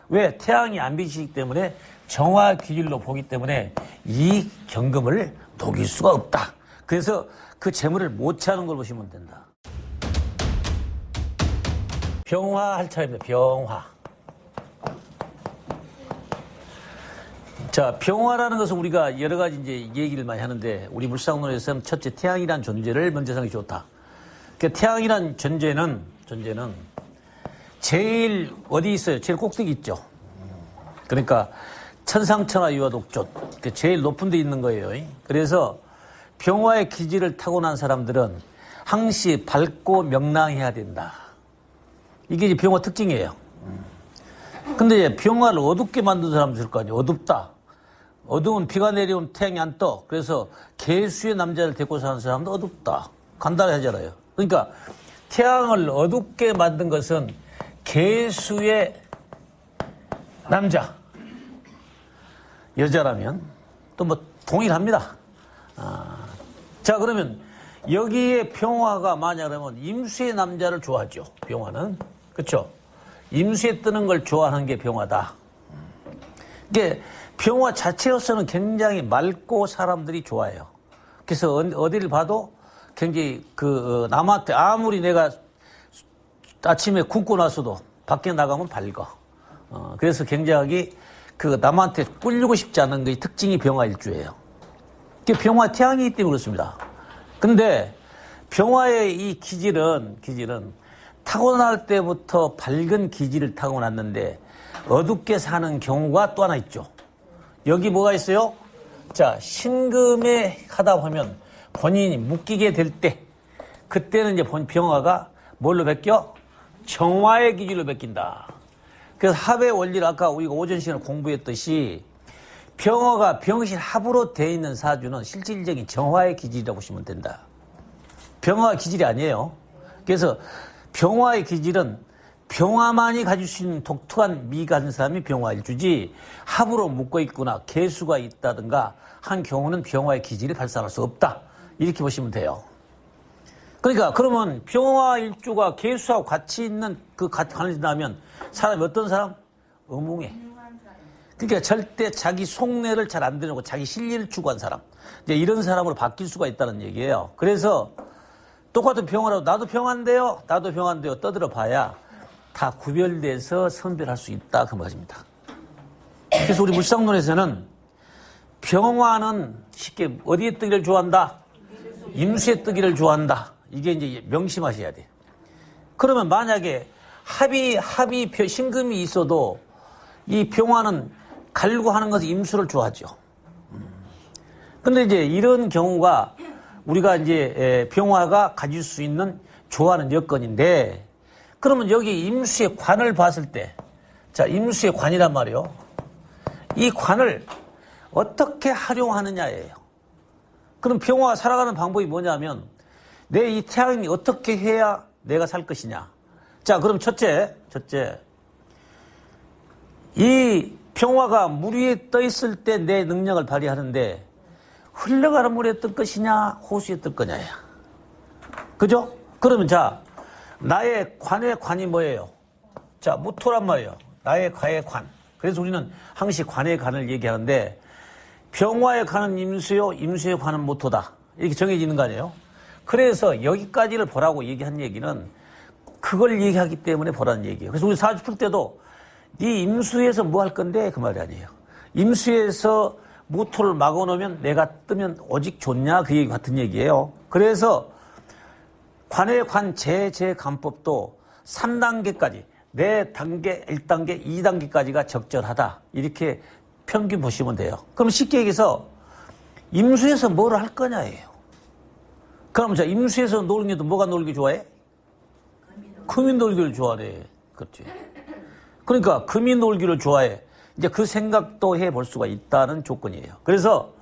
왜? 태양이 안 비치기 때문에 정화 기질로 보기 때문에 이 경금을 녹일 수가 없다. 그래서 그 재물을 못 차는 걸 보시면 된다. 병화할 차례입니다. 병화. 자, 병화라는 것은 우리가 여러 가지 이제 얘기를 많이 하는데 우리 물상론에서는 첫째 태양이란 존재를 먼저 생각이 좋다. 그러니까 태양이란 존재는 제일 어디 있어요? 제일 꼭대기 있죠. 그러니까 천상천하 유화독존, 제일 높은 데 있는 거예요. 그래서 병화의 기질을 타고난 사람들은 항시 밝고 명랑해야 된다. 이게 이제 병화 특징이에요. 근데 이제 병화를 어둡게 만든 사람도 있을 거 아니에요. 어둡다. 어두운 비가 내려오면 태양이 안 떠. 그래서 개수의 남자를 데리고 사는 사람도 어둡다. 간단하잖아요. 그러니까 태양을 어둡게 만든 것은 개수의 남자. 여자라면 또 뭐 동일합니다. 자, 그러면 여기에 병화가 만약 그러면 임수의 남자를 좋아하죠. 병화는. 그렇죠? 임수에 뜨는 걸 좋아하는 게 병화다. 이게 병화 자체로서는 굉장히 맑고 사람들이 좋아해요. 그래서 어디를 봐도 굉장히 남한테 아무리 내가 아침에 굶고 나서도 밖에 나가면 밝아. 그래서 굉장히 남한테 꿀리고 싶지 않은 게 특징이 병화일주예요. 그게 병화 태양이기 때문에 그렇습니다. 근데 병화의 이 기질은 타고날 때부터 밝은 기질을 타고났는데 어둡게 사는 경우가 또 하나 있죠. 여기 뭐가 있어요? 자, 신금에 하다 보면 본인이 묶이게 될 때, 그때는 이제 병화가 뭘로 바뀌어? 정화의 기질로 바뀐다. 그래서 합의 원리를 아까 우리가 오전 시간에 공부했듯이 병화가 병신 합으로 되어 있는 사주는 실질적인 정화의 기질이라고 보시면 된다. 병화의 기질이 아니에요. 그래서 병화의 기질은 병화만이 가질 수 있는 독특한 미가 가진 사람이 병화일주지 합으로 묶어 있거나 개수가 있다든가 한 경우는 병화의 기질이 발산할 수 없다. 이렇게 보시면 돼요. 그러니까 그러면 병화일주가 개수하고 같이 있는 관련된다면 사람이 어떤 사람? 음흉해. 그러니까 절대 자기 속내를 잘 안 드러내고 자기 실리를 추구한 사람. 이제 이런 사람으로 바뀔 수가 있다는 얘기예요. 그래서 똑같은 병화라도 나도 병화인데요. 떠들어 봐야 다 구별돼서 선별할 수 있다. 그 말입니다. 그래서 우리 물상론에서는 병화는 쉽게 어디에 뜨기를 좋아한다? 임수에 뜨기를 좋아한다. 이게 이제 명심하셔야 돼. 그러면 만약에 합이 신금이 있어도 이 병화는 갈고 하는 것은 임수를 좋아하죠. 근데 이제 이런 경우가 우리가 이제 병화가 가질 수 있는 좋아하는 여건인데 그러면 여기 임수의 관을 봤을 때, 자, 임수의 관이란 말이요. 이 관을 어떻게 활용하느냐예요. 그럼 병화가 살아가는 방법이 뭐냐면 내 이 태양이 어떻게 해야 내가 살 것이냐. 자, 그럼 첫째. 이 병화가 물 위에 떠 있을 때 내 능력을 발휘하는데 흘러가는 물에 뜰 것이냐, 호수에 뜰 거냐야. 그죠? 그러면 자, 나의 관의 관이 뭐예요? 자, 무토란 말이에요. 나의 관의 관. 그래서 우리는 항시 관의 관을 얘기하는데 병화의 관은 임수요, 임수의 관은 무토다. 이렇게 정해지는 거 아니에요? 그래서 여기까지를 보라고 얘기한 얘기는 그걸 얘기하기 때문에 보라는 얘기예요. 그래서 우리 사주 풀 때도 네 임수에서 뭐 할 건데 그 말이 아니에요. 임수에서 무토를 막아놓으면 내가 뜨면 오직 좋냐 그 얘기 같은 얘기예요. 그래서 관의 관 제간법도 3단계까지 4단계, 1단계, 2단계까지가 적절하다. 이렇게 평균 보시면 돼요. 그럼 쉽게 얘기해서 임수에서 뭘 할 거냐예요. 그럼 자, 임수에서 놀기도 뭐가 놀기 좋아해? 금이 놀기를 좋아해. 그렇지. 그러니까 금이 놀기를 좋아해. 이제 그 생각도 해볼 수가 있다는 조건이에요. 그래서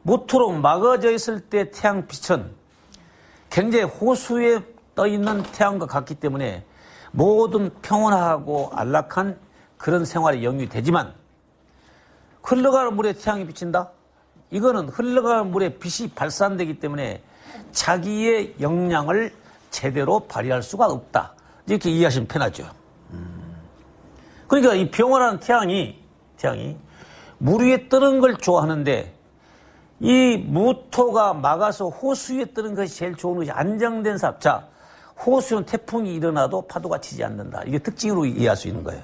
모토록 막아져 있을 때 태양빛은 굉장히 호수에 떠있는 태양과 같기 때문에 모든 평온하고 안락한 그런 생활이 영위되지만 흘러가는 물에 태양이 비친다? 이거는 흘러가는 물에 빛이 발산되기 때문에 자기의 역량을 제대로 발휘할 수가 없다. 이렇게 이해하시면 편하죠. 그러니까 이 병화라는 태양이 물 위에 뜨는 걸 좋아하는데 이 무토가 막아서 호수 위에 뜨는 것이 제일 좋은 것이 안정된 사람. 자, 호수는 태풍이 일어나도 파도가 치지 않는다. 이게 특징으로 이해할 수 있는 거예요.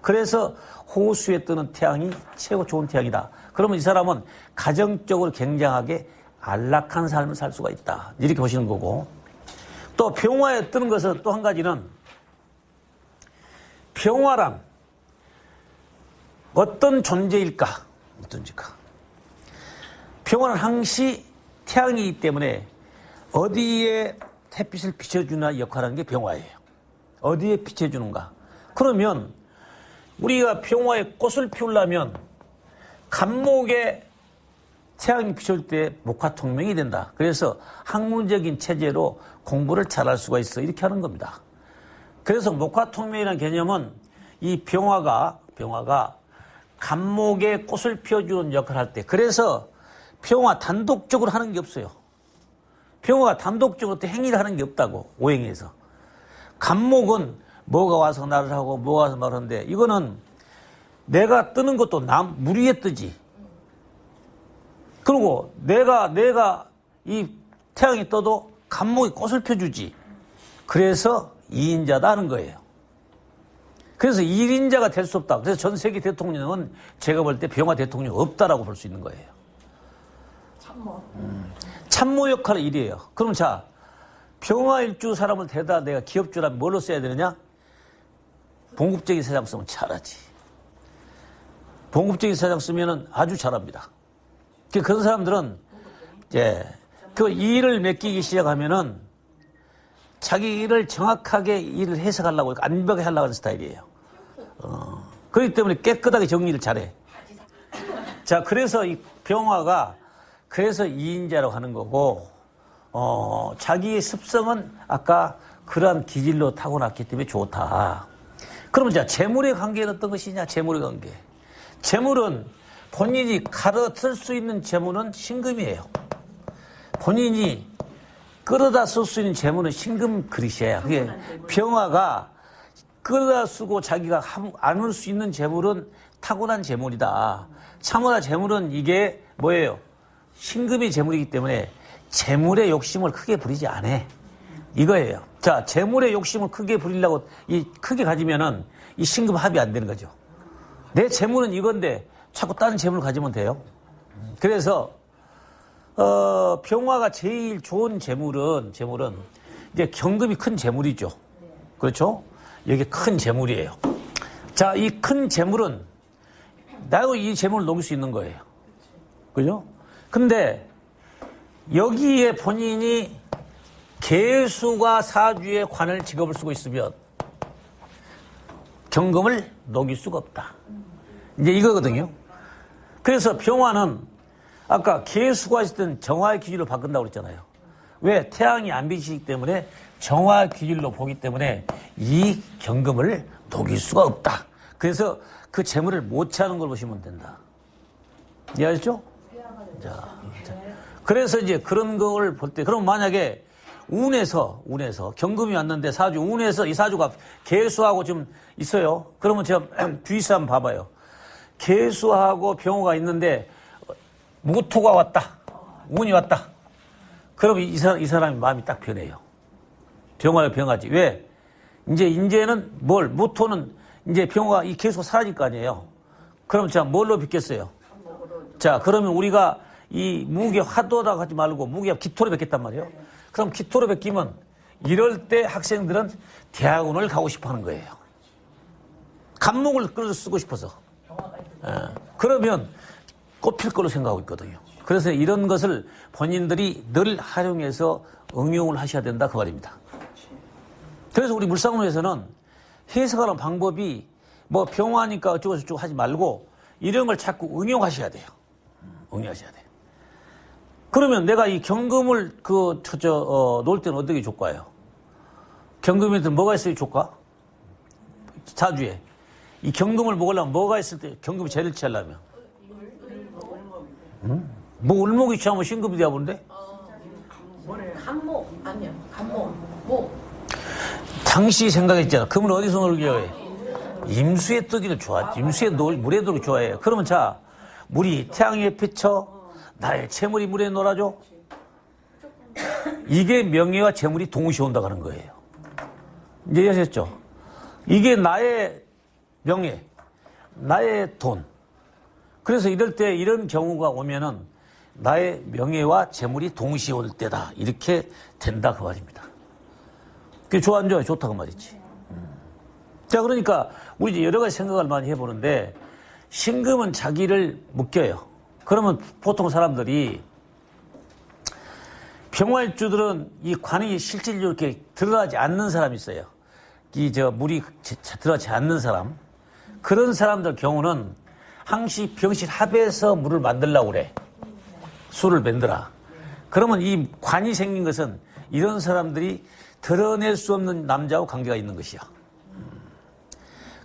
그래서 호수에 뜨는 태양이 최고 좋은 태양이다. 그러면 이 사람은 가정적으로 굉장하게 안락한 삶을 살 수가 있다. 이렇게 보시는 거고. 또 병화에 뜨는 것은 또 한 가지는 병화란 어떤 존재일까? 병화는 항시 태양이기 때문에 어디에 햇빛을 비춰주나 역할하는 게 병화예요. 어디에 비춰주는가? 그러면 우리가 병화에 꽃을 피우려면 간목에 태양이 비출 때 목화통명이 된다. 그래서 학문적인 체제로 공부를 잘할 수가 있어. 이렇게 하는 겁니다. 그래서 목화통명이라는 개념은 이 병화가 간목에 꽃을 피워주는 역할을 할 때, 그래서 병화 단독적으로 하는 게 없어요. 병화가 단독적으로 또 행위를 하는 게 없다고, 오행에서. 간목은 뭐가 와서 나를 하고 뭐가 와서 말을 하는데, 이거는 내가 뜨는 것도 물 위에 뜨지. 그리고 내가 이 태양이 떠도 간목이 꽃을 펴주지. 그래서 2인자다 하는 거예요. 그래서 1인자가 될 수 없다. 그래서 전 세계 대통령은 제가 볼 때 병화 대통령 없다라고 볼 수 있는 거예요. 참모 역할은 일이에요. 그럼 자, 병화일주 사람을 대다 내가 기업주라면 뭘로 써야 되느냐? 봉급적인 사장 쓰면 잘하지. 봉급적인 사장 쓰면 아주 잘합니다. 그런 사람들은 그 일을 맡기기 시작하면은 자기 일을 정확하게 일을 해석하려고 완벽하게 하려고 하는 스타일이에요. 그렇기 때문에 깨끗하게 정리를 잘해. 자, 그래서 이 병화가 그래서 2인자라고 하는 거고, 자기의 습성은 아까 그러한 기질로 타고났기 때문에 좋다. 그러면 자, 재물의 관계는 어떤 것이냐? 재물의 관계. 재물은 본인이 갈아쓸 수 있는 재물은 신금이에요. 본인이 끌어다 쓸 수 있는 재물은 신금 그릇이에요. 그게 병화가 끌어다 쓰고 자기가 안을 수 있는 재물은 타고난 재물이다. 참으나 재물은 이게 뭐예요? 신금이 재물이기 때문에 재물의 욕심을 크게 부리지 않아. 이거예요. 자, 재물의 욕심을 크게 부리려고 크게 가지면은 이 신금 합이 안 되는 거죠. 내 재물은 이건데 자꾸 다른 재물을 가지면 돼요. 그래서 병화가 제일 좋은 재물은 이제 경금이 큰 재물이죠. 그렇죠? 여기 큰 재물이에요. 자, 이 큰 재물은 나도 이 재물을 녹일 수 있는 거예요. 그죠? 근데 여기에 본인이 계수가 사주에 관할 직업을 쓰고 있으면 경금을 녹일 수가 없다. 이제 이거거든요. 그래서 병화는 아까 계수가 있을 땐 정화의 기질로 바꾼다고 그랬잖아요. 왜? 태양이 안 비치기 때문에 정화 기질로 보기 때문에 이 경금을 녹일 수가 없다. 그래서 그 재물을 못 차는 걸 보시면 된다. 이해하셨죠? 자, 그래서 이제 그런 걸 볼 때, 그럼 만약에 운에서 경금이 왔는데 운에서 이 사주가 계수하고 좀 있어요. 그러면 제가 뒤에서 한번 봐봐요. 계수하고 병화가 있는데 무토가 왔다. 운이 왔다. 그럼 이 사람이 마음이 딱 변해요. 병화요, 병화지. 왜? 이제는 무토는 이제 병화가 이 계수가 사라질 거 아니에요. 그럼 자, 뭘로 빚겠어요? 자, 그러면 우리가 이 무게 화도라고 하지 말고 무게가 기토로 뵙겠단 말이에요. 그럼 기토로 뵙기면 이럴 때 학생들은 대학원을 가고 싶어 하는 거예요. 간목을 끌어 쓰고 싶어서. 그러면 꼽힐 걸로 생각하고 있거든요. 그래서 이런 것을 본인들이 늘 활용해서 응용을 하셔야 된다 그 말입니다. 그래서 우리 물상론에서는 해석하는 방법이 뭐 병화니까 어쩌고 저쩌고 하지 말고 이런 걸 자꾸 응용하셔야 돼요. 응용하셔야 돼요. 그러면 내가 이 경금을 놓을 때는 어떻게 줄까요? 경금에는 뭐가 있어야 좋까? 사주에. 이 경금을 먹으려면 뭐가 있을 때 경금이 제일 취하려면? 뭐 을목이 취하면 신금이 되어버린대? 간목 아니야. 간목 목. 당시 생각했잖아. 금을 어디서 놀게 해? 임수에 뜨기를 좋아하지. 임수에 물에 들기 좋아해요. 그러면 자, 물이 태양에 비쳐 나의 재물이 물에 놀아줘. 이게 명예와 재물이 동시에 온다고 하는 거예요. 이제 이해하셨죠? 이게 나의 명예, 나의 돈. 그래서 이럴 때 이런 경우가 오면은 나의 명예와 재물이 동시에 올 때다. 이렇게 된다 그 말입니다. 그게 좋아 안 좋아요? 좋다 그 말이지. 자, 그러니까 우리 이제 여러 가지 생각을 많이 해보는데 신금은 자기를 묶여요. 그러면 보통 사람들이 병활주들은 이 관이 실질적으로 이렇게 드러나지 않는 사람이 있어요. 물이 드러나지 않는 사람. 그런 사람들 경우는 항시 병실 합에서 물을 만들려고 그래. 술을 만들어. 그러면 이 관이 생긴 것은 이런 사람들이 드러낼 수 없는 남자하고 관계가 있는 것이야.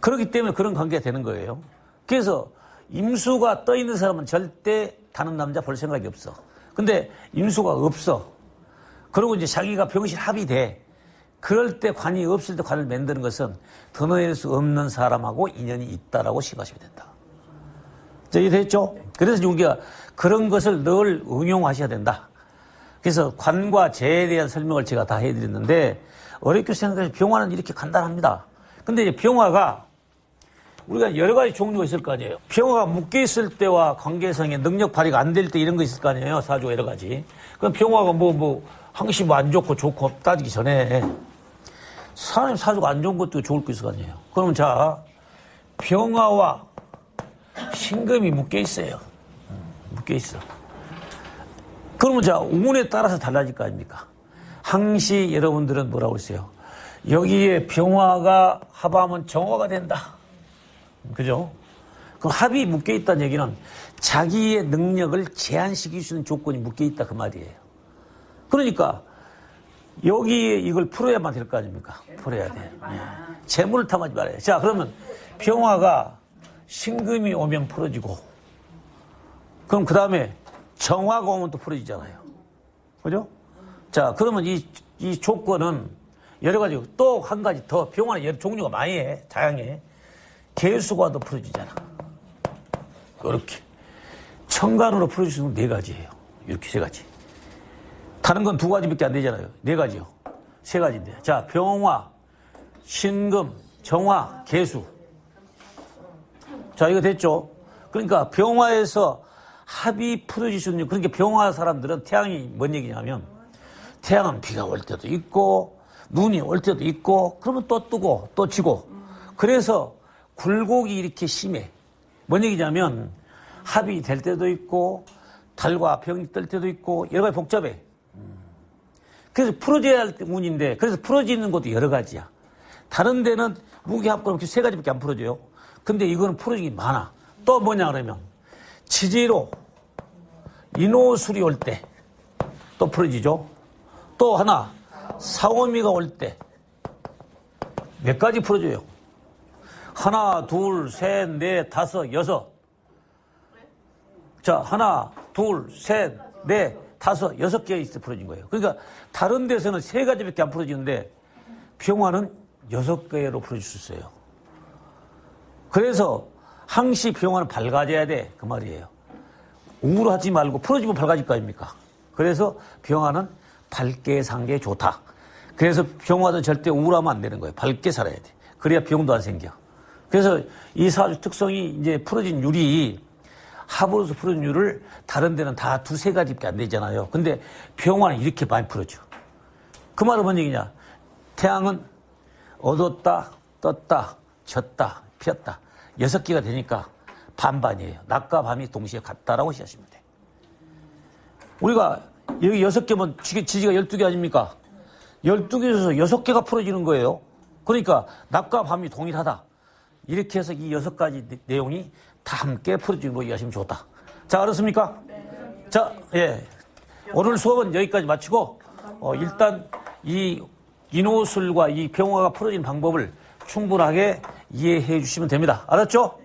그렇기 때문에 그런 관계가 되는 거예요. 그래서 임수가 떠 있는 사람은 절대 다른 남자 볼 생각이 없어. 근데 임수가 없어. 그리고 이제 자기가 병실 합이 돼. 그럴 때 관이 없을 때 관을 만드는 것은 드러낼 수 없는 사람하고 인연이 있다라고 생각하시면 된다. 자, 이해됐죠? 그래서 우리가 그런 것을 늘 응용하셔야 된다. 그래서 관과 재에 대한 설명을 제가 다 해드렸는데 어렵게 생각해서 병화는 이렇게 간단합니다. 근데 이제 병화가 우리가 여러 가지 종류가 있을 거 아니에요. 병화가 묶여있을 때와 관계성의 능력 발휘가 안 될 때 이런 거 있을 거 아니에요. 사주가 여러 가지. 그럼 병화가 항시 안 좋고 좋고 따지기 전에 사람 사주가 안 좋은 것도 좋을 거 있을 거 아니에요. 그러면 자, 병화와 신금이 묶여있어요. 묶여있어. 그러면 자, 운에 따라서 달라질 거 아닙니까? 항시 여러분들은 뭐라고 했어요? 여기에 병화가 합하면 정화가 된다. 그죠? 그 합이 묶여있다는 얘기는 자기의 능력을 제한시킬 수 있는 조건이 묶여있다 그 말이에요. 그러니까 여기에 이걸 풀어야만 될 거 아닙니까? 풀어야 돼. 재물을 탐하지 말아요. 자, 그러면 병화가 신금이 오면 풀어지고 그럼 그 다음에 정화가 오면 또 풀어지잖아요. 그죠? 자, 그러면 이 조건은 여러 가지, 또 한 가지 더 병화는 여러 종류가 많이 해. 다양해. 개수과도 풀어지잖아. 이렇게. 천간으로 풀어줄 수 있는 4가지예요. 이렇게 3가지. 다른 건 2가지밖에 안 되잖아요. 4가지요. 3가지인데. 자, 병화, 신금, 정화, 개수. 자, 이거 됐죠? 그러니까 병화에서 합이 풀어질 수 있는, 그러니까 병화 사람들은 태양이 뭔 얘기냐면 태양은 비가 올 때도 있고 눈이 올 때도 있고 그러면 또 뜨고 또 지고 그래서 굴곡이 이렇게 심해. 뭔 얘기냐면 합이 될 때도 있고 달과 병이 뜰 때도 있고 여러 가지 복잡해. 그래서 풀어져야 할 운인데 그래서 풀어지는 것도 여러 가지야. 다른 데는 무기합권 3가지밖에 안 풀어져요. 근데 이거는 풀어지기 많아. 또 뭐냐 그러면 지지로 인호술이 올 때 또 풀어지죠. 또 하나 사오미가 올 때 몇 가지 풀어줘요. 하나, 둘, 셋, 넷, 다섯, 여섯. 자, 하나, 둘, 셋, 넷, 다섯, 6개 있어 풀어진 거예요. 그러니까 다른 데서는 3가지밖에 안 풀어지는데 병화는 6개로 풀어줄 수 있어요. 그래서 항시 병화는 밝아져야 돼. 그 말이에요. 우울하지 말고 풀어지면 밝아질 거 아닙니까? 그래서 병화는 밝게 사는 게 좋다. 그래서 병화도 절대 우울하면 안 되는 거예요. 밝게 살아야 돼. 그래야 병도 안 생겨. 그래서 이 사주 특성이 이제 풀어진 율이 합으로서 풀어진 율을 다른 데는 다 2-3가지밖에 안 되잖아요. 근데 병화는 이렇게 많이 풀어져. 그 말은 뭔 얘기냐? 태양은 얻었다, 떴다, 졌다, 피었다. 6개가 되니까 반반이에요. 낮과 밤이 동시에 같다라고 시작하시면 돼. 우리가 여기 6개면 지지가 12개 아닙니까? 12개에서 6개가 풀어지는 거예요. 그러니까 낮과 밤이 동일하다. 이렇게 해서 이 6가지 내용이 다 함께 풀어지는 거 이해하시면 좋다. 자, 알았습니까? 네. 자, 예. 오늘 수업은 여기까지 마치고, 일단 이 인호술과 이 병화가 풀어지는 방법을 충분하게 이해해 주시면 됩니다. 알았죠?